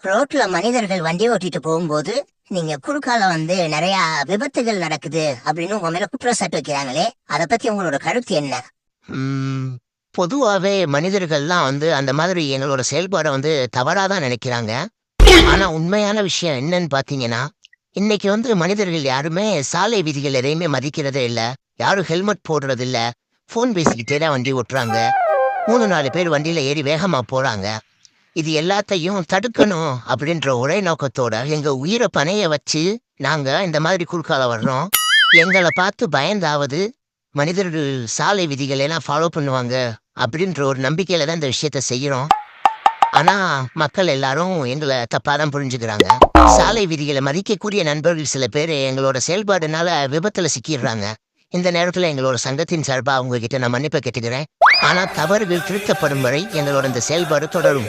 ரோட்ல மனிதர்கள் வண்டி ஓட்டிட்டு போகும்போது நீங்க குறுக்கால நிறைய விபத்துகள் நடக்குது அப்படின்னு உங்க மேல குற்றச்சாட்டு வைக்கிறாங்களே, அத பத்தி உங்களோட கருத்து என்ன? ம், பொதுவாவே மனிதர்கள்லாம் அந்த மாதிரி எங்களோட செயல்பாட தவறா தான் நினைக்கிறாங்க. ஆனா உண்மையான விஷயம் என்னன்னு பார்த்தீங்கன்னா, இன்னைக்கு மனிதர்கள் யாருமே சாலை விதிகள் எதையுமே மதிக்கிறதே இல்ல. யாரும் ஹெல்மெட் போடுறதில்ல. ஃபோன் பேசிக்கிட்டே தான் வண்டி ஓட்டுறாங்க. 3, 4 பேர் வண்டியில ஏறி வேகமா போறாங்க. இது எல்லாத்தையும் தடுக்கணும் அப்படின்ற ஒரே நோக்கத்தோட எங்க உயிரை பணைய வச்சு நாங்க இந்த மாதிரி குறுக்கால வர்றோம். எங்களை பார்த்து பயந்தாவது மனிதர்கள் சாலை விதிகளை எல்லாம் ஃபாலோ பண்ணுவாங்க அப்படின்ற ஒரு நம்பிக்கையில தான் இந்த விஷயத்த செய்யறோம். ஆனா மக்கள் எல்லாரும் எங்களை தப்பா தான் புரிஞ்சுக்கிறாங்க. சாலை விதிகளை மதிக்கக்கூடிய நண்பர்கள் சில பேர் எங்களோட செயல்பாடுனால விபத்துல சிக்கிடுறாங்க. இந்த நேரத்துல எங்களோட சங்கத்தின் சார்பா அவங்க கிட்ட நான் மன்னிப்பு கேட்டுக்கிறேன். ஆனா தவறுகள் திருத்தப்படும் வரை எங்களோட இந்த செயல்பாடு தொடரும்.